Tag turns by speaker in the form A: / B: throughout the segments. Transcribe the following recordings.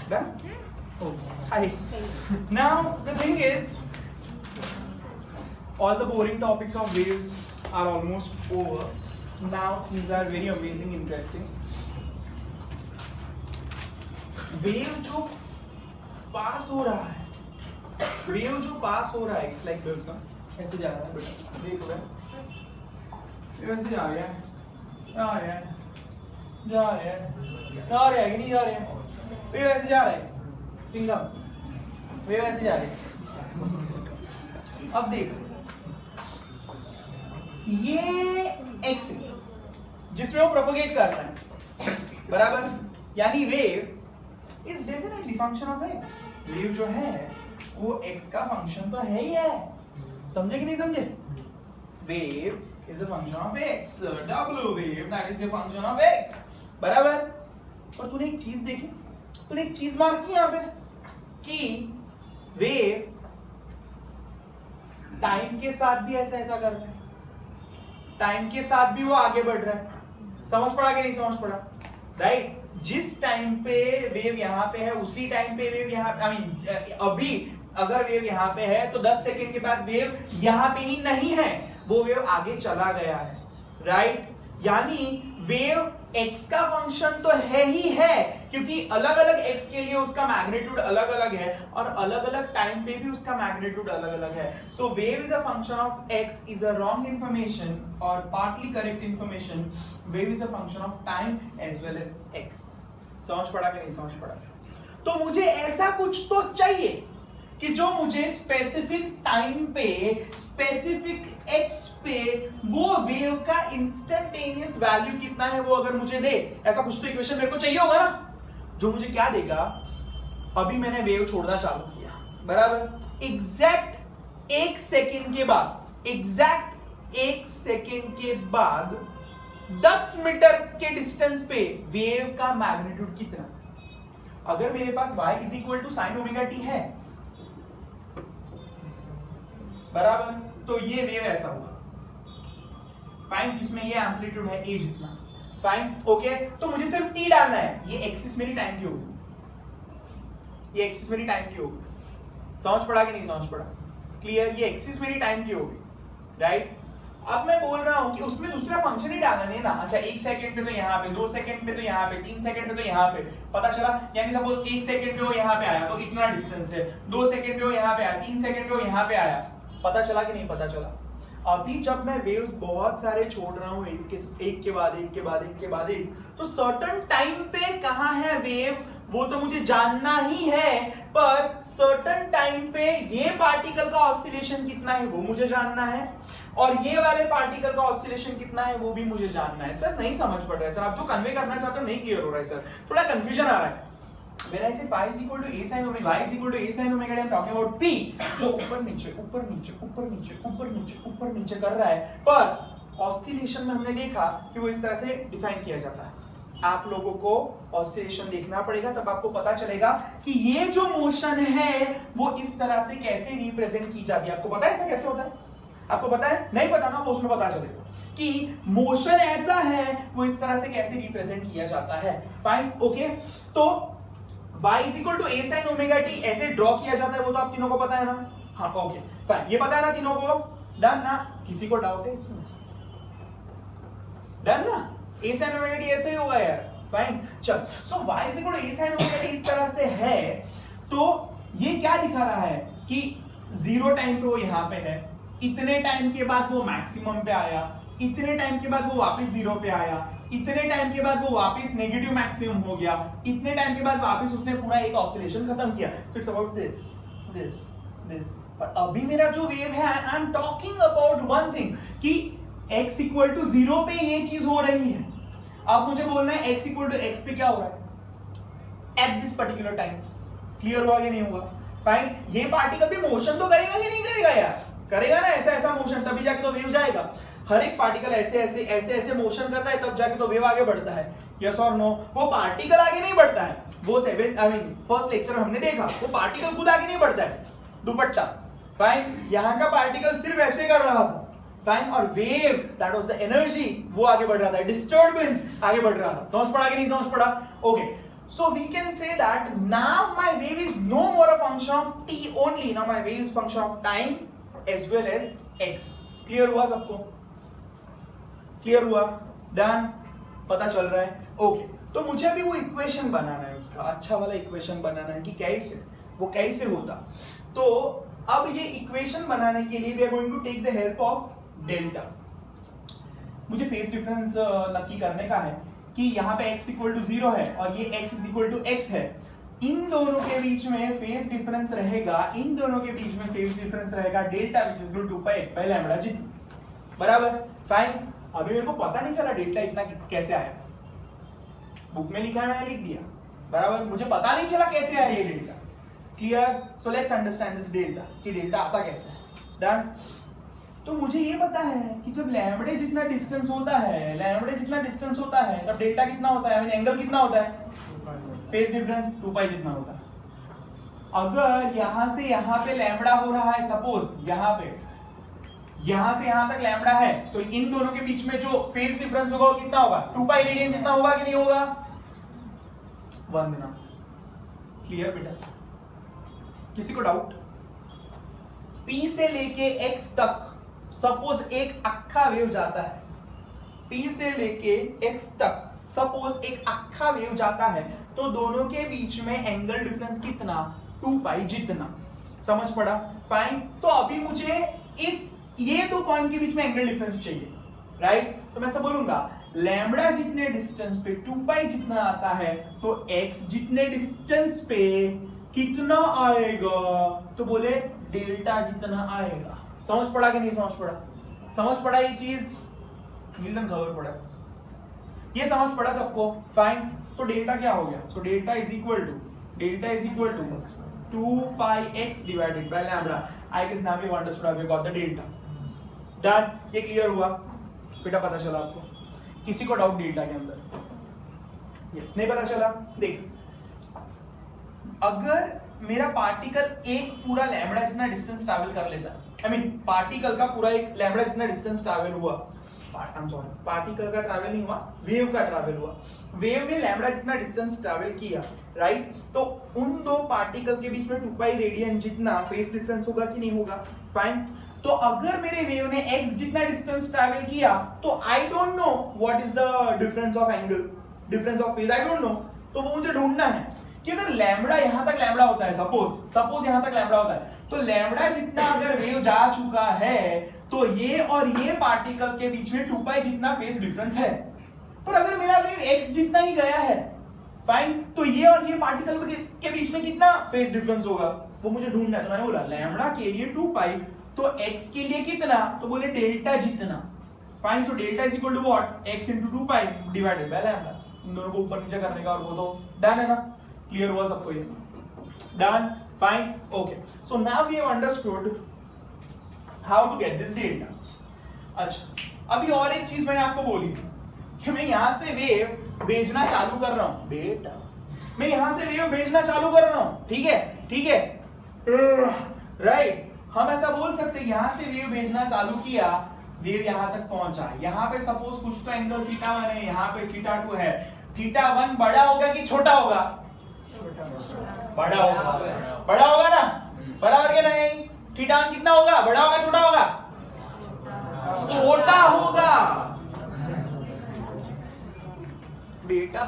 A: Done? Oh, hi. Now the thing is, all the boring topics of waves are almost over. Now things are very amazing, interesting. Wave जो पास हो रहा है, wave जो पास हो रहा है, it's like this ना, ऐसे जा रहा है बेटा, देख रहा है, ऐसे जा रहा है, जा रहा है, जा रहा है, जा रहा है कि नहीं जा रहा है, wave ऐसे जा रहा है, सिंघम, wave ऐसे जा रही है, अब देख, ये x जिसमें वो प्रोपोगेट कर रहा है, बराबर, यानी wave is definitely function of x। Wave जो है वो x का फंक्शन तो है ही है, समझे कि नहीं समझे? Wave is a function of x, w wave that is the function of x, बराबर। और तूने एक चीज देखी, तूने एक चीज मार्क की यहां पे कि वेव टाइम के साथ भी ऐसा ऐसा कर रहा है, टाइम के साथ भी वो आगे बढ़ रहा है। समझ पड़ा कि नहीं समझ पड़ा? राइट? जिस टाइम पे वेव यहाँ पे है उसी टाइम पे वेव यहाँ, आई मीन अभी अगर वेव यहाँ पे है तो 10 सेकंड के बाद वेव यहाँ पे ही नहीं है, वो वेव आगे चला गया है। राइट? यानी वेव x का फंक्शन तो है ही है, क्योंकि अलग अलग x के लिए उसका मैग्नीट्यूड अलग अलग है और अलग अलग टाइम पे भी उसका मैग्नीट्यूड अलग अलग है। So wave is a function of x is a wrong information और partly correct information. Wave is a function of time as well as x। समझ पड़ा कि नहीं समझ पड़ा? तो मुझे ऐसा कुछ तो चाहिए कि जो मुझे स्पेसिफिक टाइम पे स्पेसिफिक x पे वो वेव का इंस्टेंटेनियस वैल्यू कितना है वो अगर मुझे दे, ऐसा कुछ तो इक्वेशन मेरे को चाहिए होगा ना, जो मुझे क्या देगा। अभी मैंने वेव छोड़ना चालू किया, बराबर, एग्जैक्ट 1 सेकंड के बाद, एग्जैक्ट 1 सेकंड के बाद 10 मीटर के डिस्टेंस पे वेव का मैग्नीट्यूड कितना। अगर मेरे पास y is equal to sine omega t है, बराबर, तो ये वेव ऐसा होगा। फाइन, जिसमें ये एम्पलीट्यूड है a जितना। फाइन, ओके, तो मुझे सिर्फ t डालना है। ये एक्सिस मेरी टाइम की होगी, ये एक्सिस मेरी टाइम की होगी। समझ पड़ा कि नहीं समझ पड़ा? क्लियर? ये एक्सिस मेरी टाइम की होगी, राइट? अब मैं बोल रहा हूं कि उसमें दूसरा फंक्शन ही डालना नहीं ना। अच्छा, 1 सेकंड पे तो यहाँ पे, 2 सेकंड पे तो यहाँ पे, 3 सेकंड पे तो यहाँ पे, पता चला। यानी सपोज 1 सेकंड पे वो यहाँ पे आया तो इतना डिस्टेंस है, 2 सेकंड पे वो यहाँ पे आया, 3 सेकंड पे वो यहाँ पे आया, पता चला कि नहीं पता चला? अभी जब मैं वेव्स बहुत सारे छोड़ रहा हूँ एक के बाद एक के बाद एक के बाद एक, तो सर्टेन टाइम पे कहाँ है वेव वो तो मुझे जानना ही है, पर सर्टेन टाइम पे ये पार्टिकल का ऑसिलेशन कितना है वो मुझे जानना है और ये वाले पार्टिकल का ऑसिलेशन कितना है वो भी मुझे जानना है। सर नहीं समझ पड़ रहा है सर, आप जो कन्वे करना चाहते हो नहीं क्लियर हो रहा है सर, थोड़ा कंफ्यूजन आ रहा है। When I say phi is equal to a sin omega, y is equal to a sin omega, I am talking about p जो ऊपर नीचे ऊपर नीचे ऊपर नीचे ऊपर नीचे ऊपर नीचे कर रहा है, पर ऑसिलेशन में हमने देखा कि वो इस तरह से डिफाइन किया जाता है। आप लोगों को ऑसिलेशन देखना पड़ेगा, तब आपको पता चलेगा कि ये जो मोशन है वो इस तरह से कैसे रिप्रेजेंट की जाती है। आपको पता है ऐसा कैसे होता है? आपको पता है? नहीं पता ना, वो उसमें पता चलेगा कि मोशन ऐसा है वो इस तरह से कैसे रिप्रेजेंट किया जाता है। फाइन, ओके, तो y is equal to a sin omega t ऐसे ड्रॉ किया जाता है, वो तो आप तीनों को पता है ना? हाँ, ओके, फाइन, ये पता है ना तीनों को? डन ना? किसी को डाउट है इसमें? डन ना? a sin omega t ऐसे ही होगा यार। फाइन, चल, सो y is equal to a sin omega t इस तरह से है, तो ये क्या दिखा रहा है कि 0 टाइम पे वो यहाँ पे है, इतने टाइम के बाद वो मैक्सिमम पे आया, इतने टाइम के बाद वो वापस 0 पे आया, इतने टाइम के बाद वो वापस नेगेटिव मैक्सिमम हो गया, इतने टाइम के बाद वापस उसने पूरा एक ऑसिलेशन खत्म किया। So it's about this this this. पर अभी मेरा जो वेव है, I am talking about one thing कि x इक्वल टू 0 पे ये चीज हो रही है। अब मुझे बोलना है x इक्वल टू x पे क्या हो रहा है at this particular time. Clear हुआ कि नहीं हुआ? फाइन, ये पार्टिकल भी मोशन तो करेगा कि नहीं करेगा यार? करेगा ना, ऐसा ऐसा मोशन, तभी जाके तो वेव जाएगा। हर एक पार्टिकल ऐसे ऐसे ऐसे ऐसे मोशन करता है, तब जाके तो वेव आगे बढ़ता है। यस और नो? वो पार्टिकल आगे नहीं बढ़ता है, वो फर्स्ट लेक्चर हमने देखा, वो पार्टिकल खुद आगे नहीं बढ़ता है। दुपट्टा, फाइन, यहाँ का पार्टिकल सिर्फ ऐसे कर रहा था, फाइन, और wave that was the energy वो आगे बढ़ रहा था, डिस्टर्बेंस आगे बढ़ रहा था। समझ पड़ा कि नहीं समझ पड़ा? Okay, So we can say that now my wave is no more a function of t only. Now my wave is function of time as well as x. Clear हुआ सबको? Clear हुआ? Done? पता चल रहा है? Okay. तो मुझे अभी वो इक्वेशन बनाना है, उसका अच्छा वाला इक्वेशन बनाना है कि कैसे वो कैसे होता. तो अब ये इक्वेशन बनाने के लिए we are going to take the help of delta. मुझे फेज डिफरेंस नक्की करने का है कि यहाँ पे x इक्वल टू 0 है और ये x is equal to x है. इन दोनों के बीच में फेज डिफरेंस रहेगा, इन दोनों के बीच में फेज डिफरेंस रहेगा delta which is equal to 2x by lambda जितना. बराबर? फाइन. अभी मेरे को पता नहीं चला डेल्टा इतना कैसे आया. बुक में लिखा है, मैंने लिख दिया. बराबर? मुझे पता नहीं चला कैसे आया ये delta. Clear? So let's understand this delta कि डेल्टा आता कैसे. डन? तो मुझे ये पता है कि जब लैम्बडे जितना डिस्टेंस होता है तब डेल्टा कितना होता है, आई मीन एंगल कितना होता है, फेज डिफरेंस 2 जितना होता है. अगर यहां से यहां पे लैम्बडा हो रहा है, सपोज यहां से यहां तक लैम्बडा है, तो इन दोनों के बीच में जो फेज डिफरेंस होगा वो कितना होगा, 2 रेडियन जितना होगा कि नहीं होगा. वंदना, क्लियर बेटा? किसी को डाउट? P से लेके x तक सपोज एक अक्खा वेव जाता है, P से लेके x तक सपोज एक अक्खा वेव जाता है, तो दोनों के बीच में एंगल डिफरेंस कितना, 2 जितना. समझ पड़ा? फाइन. तो अभी मुझे ये दो पॉइंट के बीच में एंगल डिफरेंस चाहिए, राइट? तो मैं ऐसा बोलूंगा लैम्बडा जितने डिस्टेंस पे 2 जितना आता है, तो x जितने डिस्टेंस पे कितना आएगा, तो बोले डेल्टा जितना आएगा. समझ पड़ा कि नहीं समझ पड़ा? समझ पड़ा ये चीज? मिलन खबर पड़ा? ये समझ पड़ा सबको? फाइन. तो डेल्टा क्या हो गया? So delta is equal to 2πx divided by lambda. I guess now we understood how we got the delta. Done? ये क्लियर हुआ बेटा? पता चला आपको? किसी को डाउट डेल्टा के अंदर? यस, नहीं पता चला? देख, अगर मेरा पार्टिकल एक पूरा लैम्बडा जितना डिस्टेंस ट्रैवल कर लेता है, आई मीन पार्टिकल का पूरा एक लैम्बडा जितना डिस्टेंस ट्रैवल हुआ, पार्टिकल का ट्रैवल नहीं हुआ, वेव का ट्रैवल हुआ. वेव ने लैम्बडा जितना डिस्टेंस ट्रैवल किया, राइट? तो उन दो पार्टिकल के बीच में 2 रेडियन जितना फेज डिफरेंस होगा कि नहीं होगा? फाइन. तो अगर मेरे वेव ने x जितना डिस्टेंस ट्रैवल किया, तो I don't know what is the difference of angle, difference of phase, I don't know. तो वो मुझे ढूंढना है कि अगर लैम्बडा यहां तक लैम्बडा होता है, सपोज यहां तक लैम्बडा होता है, तो लैम्बडा जितना अगर वेव जा चुका है, तो ये और ये पार्टिकल के बीच में 2 जितना फेज डिफरेंस है. पर अगर मेरा वेव x जितना ही गया है, फाइन, तो ये और ये पार्टिकल के बीच में कितना फेज डिफरेंस होगा, वो मुझे ढूंढना है. तो मैंने बोला लैम्बडा के लिए 2 तो x के लिए कितना, तो बोले डेल्टा जितना. Fine. So delta is equal to what, x into 2 divided by lambda. इन दोनों को ऊपर नीचे करने का, और वो तो डन है ना? क्लियर हुआ सबको ये? Done? Fine. Okay. So now we have understood how to get this delta. अच्छा, अभी और एक चीज मैंने आपको बोली कि मैं यहां से वेव भेजना चालू कर रहा हूं बेटा, मैं यहां से वेव भेजना चालू कर रहा हूं. ठीक है? राइट. हम ऐसा बोल सकते हैं, यहां से वेव भेजना चालू किया, वेव यहां तक पहुंचा, यहां पे सपोज कुछ तो एंगल θ1 है, यहां पे θ2 है. θ1 बड़ा होगा कि छोटा होगा? बड़ा होगा ना? बराबर के नहीं? θ1 कितना होगा, बड़ा होगा छोटा होगा? छोटा होगा बेटा.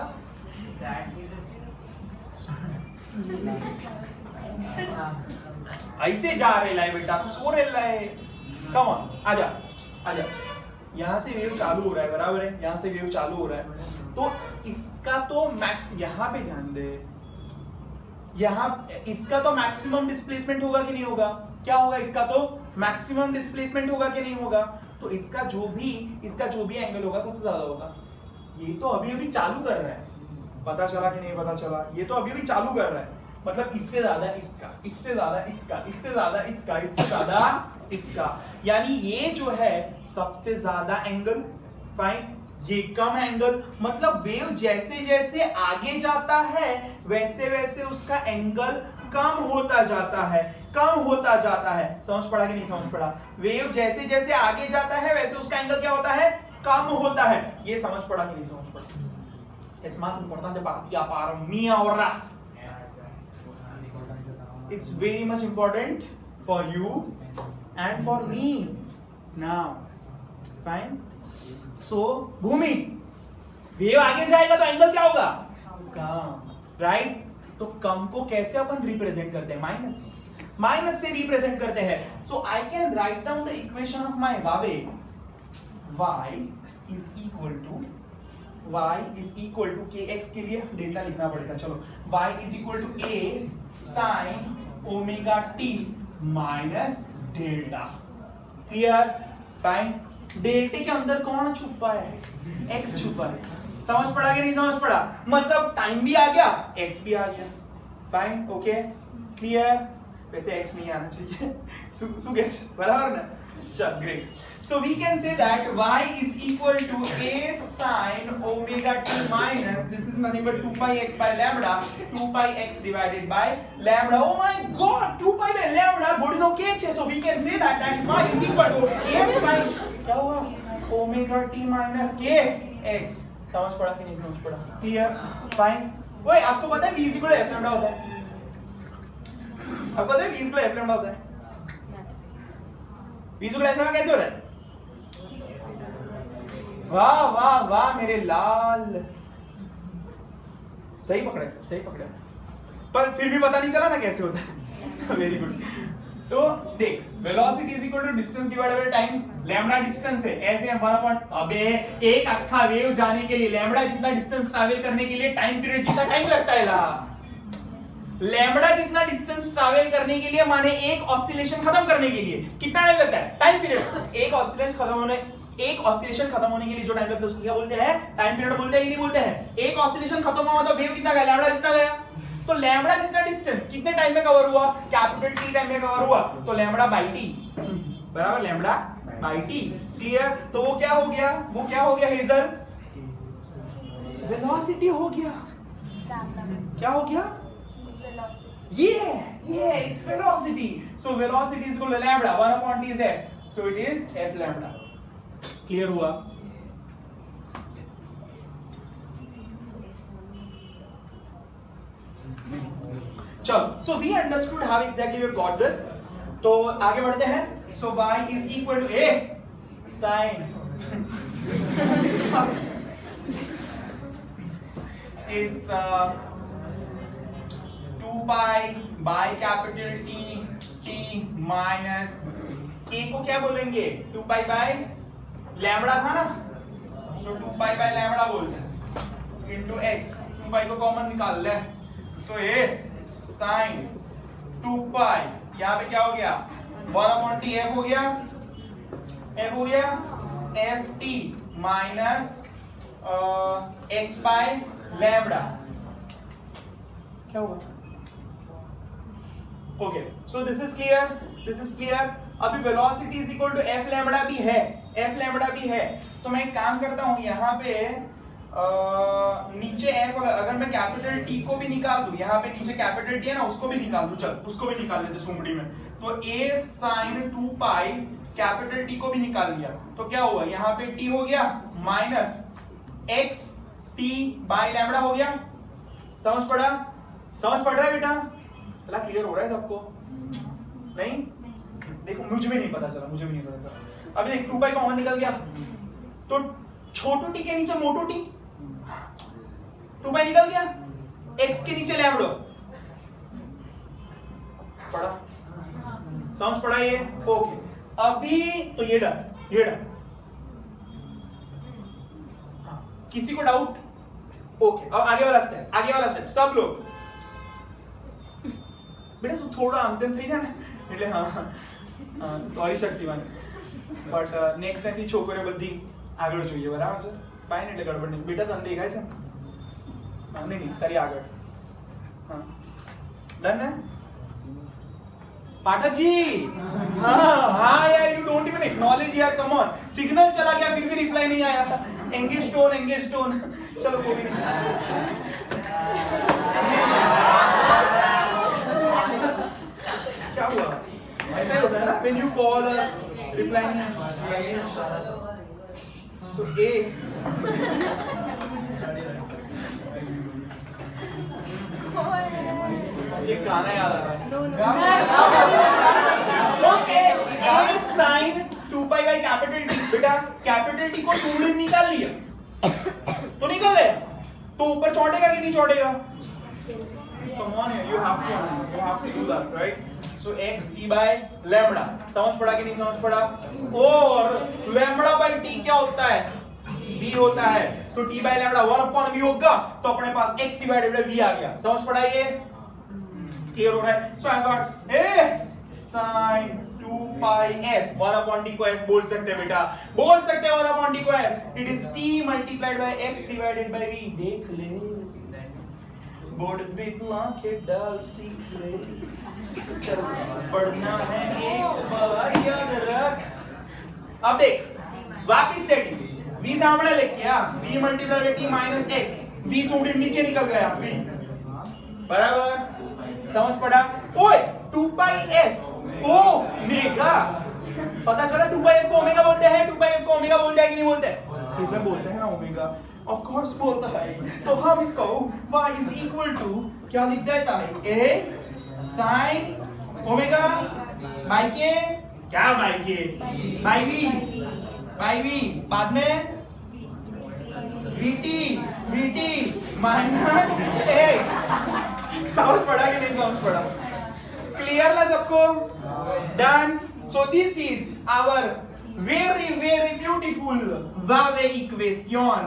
A: ऐसे जा रहे है बेटा, तू सो रहा है. कम ऑन, आजा. यहां से वेव चालू हो रहा है, बराबर है? यहां से वेव चालू हो रहा है, तो इसका तो मैक्स, यहां पे ध्यान दे, यहां इसका तो मैक्सिमम डिस्प्लेसमेंट होगा कि नहीं होगा? क्या होगा? इसका तो मैक्सिमम डिस्प्लेसमेंट होगा कि नहीं होगा? तो इसका जो भी एंगल होगा सबसे ज्यादा होगा. ये तो अभी चालू कर रहा है. पता चला कि नहीं पता चला? ये तो अभी चालू कर रहा है, मतलब इससे ज्यादा इसका, इससे ज्यादा इसका, इससे ज्यादा इसका, इससे ज्यादा इसका, यानी ये जो है सबसे ज्यादा एंगल. फाइन. ये कम एंगल, मतलब वेव जैसे जैसे आगे जाता है वैसे वैसे उसका एंगल कम होता जाता है. समझ पड़ा कि नहीं समझ पड़ा? वेव जैसे जैसे आगे जाता है वैसे उसका एंगल क्या होता है, कम होता है. ये समझ पड़ा कि नहीं समझ पड़ा? es más importante para ti, para mí ahora. It's very much important for you and for me now. Fine. So Bhumi wave आगे जाएगा तो एंगल क्या होगा? कम, राइट? तो कम को कैसे अपन रिप्रेजेंट करते हैं? माइनस से रिप्रेजेंट करते हैं. So I can write down the equation of my wave. y is equal to kx के लिए डेल्टा लिखना पड़ेगा. चलो y is equal to a sin omega t minus delta. Clear? Fine. Delta के अंदर कौन छुपा है? x छुपा है. समझ पड़ा कि नहीं समझ पड़ा? मतलब टाइम भी आ गया, x भी आ गया. फाइन. Okay, clear? वैसे x नहीं आना चाहिए. बराबर ना? चल, great. So we can say that y is equal to a sin omega t minus, this is nothing but 2 pi x by lambda, 2 pi x divided by lambda. Oh my god, 2 pi by lambda body no k है. So we can say that is y is equal to a sin क्या हुआ? omega t minus k x. समझ पड़ा कि नहीं समझ पड़ा? Clear? Fine. ओए, आपको पता है v is equal to f lambda होता है? आपको पता है v is equal to f lambda होता है? विजुअलाइज कैसे हो रहा है? वाह वाह वाह मेरे लाल, सही पकड़े. पर फिर भी पता नहीं चला ना कैसे होता है. Very good. तो देख, velocity is equal to distance divided by time. Lambda distance है, ऐसे हम 1 अबे एक अक्खा वेव जाने के लिए लैम्बडा जितना डिस्टेंस ट्रैवल करने के लिए टाइम पीरियड जितना टाइम लगता है ला. लैम्बडा जितना डिस्टेंस ट्रैवल करने के लिए माने एक ऑसिलेशन खत्म करने के लिए कितना टाइम लगता है? Time period. एक ऑसिलेशन खत्म होने के लिए जो टाइम लगता है उसको क्या बोलते हैं? टाइम पीरियड बोलते हैं कि नहीं बोलते हैं? एक ऑसिलेशन खत्म हुआ मतलब वेव कितना गया? लैम्बडा जितना गया. तो लैम्बडा जितना डिस्टेंस कितने टाइम में कवर हुआ? कैपिटल टी टाइम में कवर हुआ. तो लैम्बडा बाय टी बराबर लैम्बडा बाय टी. क्लियर? तो वो क्या हो गया हेजल? वेलोसिटी हो गया. क्या हो गया? Yeah, it's velocity. So velocity is equal to lambda. 1 upon t is f. So it is f lambda. Clear हुआ? चलो, so we understood how exactly we've got this. तो आगे बढ़ते हैं. So y is equal to a sin. It's 2 pi by capital T minus k को क्या बोलेंगे? 2 pi by lambda था ना, so 2 pi by लैम्बडा बोलते हैं into x. 2 pi को कॉमन निकाल ले. so ये sin 2 pi यहाँ पे क्या हो गया? 1 upon t f हो गया f t minus x by lambda. क्या हुआ? Okay, so this is clear. अभी velocity is equal to F lambda भी है. तो मैं एक काम करता हूं, यहाँ पे नीचे एफ अगर मैं कैपिटल टी को भी निकाल दूं, यहाँ पे नीचे कैपिटल टी है ना, उसको भी निकाल दूं. चल, उसको भी निकाल लेते सुमड़ी में. तो a sin 2 pi capital T को भी निकाल लिया. तो क्या हुआ? यहाँ पे t हो गया minus x t by lambda हो गया. समझ पड़ रहा है बेटा? क्लियर हो रहा है सबको? नहीं? देखो, मुझे भी नहीं पता चला. अभी देख, 2 पाई कॉमन निकल गया, तो छोटू टी के नीचे मोटू टी, 2 पाई निकल गया, x के नीचे लैम्बडा पड़ा. समझ पड़ा ये? ओके. अभी तो ये डन. किसी को डाउट? ओके. अब आगे वाला स्टेप सब लोग बेटा तू थोड़ा आमतेम થઈ જા ને એટલે હા સોરી શક્તિવાન બટ નેક્સ્ટ ટાઈમ થી છોકરીઓ બધી આગળ જોઈએ બરાબર છે. ફાઇન, એટલે ગડબડ નહીં. બેટા તને દેખાય છે? નહીં તારી આગળ. હા, ડન है? पाठक जी, हाँ यार, यू डोंट इवन एक्नॉलेज यार, कम ऑन. सिग्नल चला गया फिर भी रिप्लाई नहीं आया. Engage tone. चलो कोई नहीं. क्या हुआ? ऐसा ही होता है ना, when you call or reply नहीं. So A मुझे गाना याद आ रहा है।
B: No.
A: Okay, a sin 2 pi by capital T। बेटा कैपिटल T को 2 में निकाल लिया तो निकल गया, तो ऊपर चौड़ेगा कि नहीं चौड़ेगा? Come on here, you have to do that, right? So x t by lambda, समझ पड़ा कि नहीं समझ पड़ा? और lambda by t क्या होता है? b होता है, तो t by lambda 1 upon v होगा, तो अपने पास x divided by v आ गया। समझ पड़ा ये? क्लियर हो रहा है? So I got a sin 2 pi f, 1 upon t को f बोल सकते हैं बेटा, बोल सकते हैं 1 upon t को f। It is t multiplied by x divided by v। देख ले, बोर्ड पे तू आंखें डाल सीख ले, चल पढ़ना है एक बार याद रख। अब देख वापस सेटिंग, v सामने लेके आ, v multiply by t minus x, v सूडी नीचे निकल गया v, बराबर? समझ पड़ा? ओए 2 पाई f ओमेगा, पता चला 2 पाई f को ओमेगा बोलते हैं, 2 पाई f को ओमेगा बोलते हैं कि नहीं बोलते? इसमें बोलते हैं ना ओमेगा, ऑफ कोर्स बोलता है। तो हम इसको y इज इक्वल टू क्या लिख देता है? a sin ओमेगा बाई के, क्या बाई के? बाई v बाद में vt माइनस x। समझ पड़ा कि नहीं समझ पड़ा? क्लियर ना सबको? Done. So this is our very beautiful wave equation.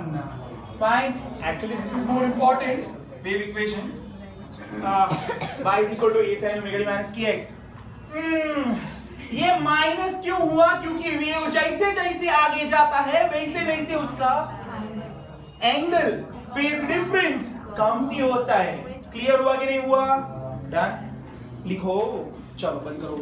A: Fine. Actually this is more important, wave equation. Y is equal to a sin omega t minus kx। ये minus क्यों हुआ? क्योंकि वेव जैसे जैसे आगे जाता है वैसे वैसे उसका एंगल, फेज डिफरेंस कम ही होता है। क्लियर हुआ कि नहीं हुआ? डन। लिखो, चलो बंद करो।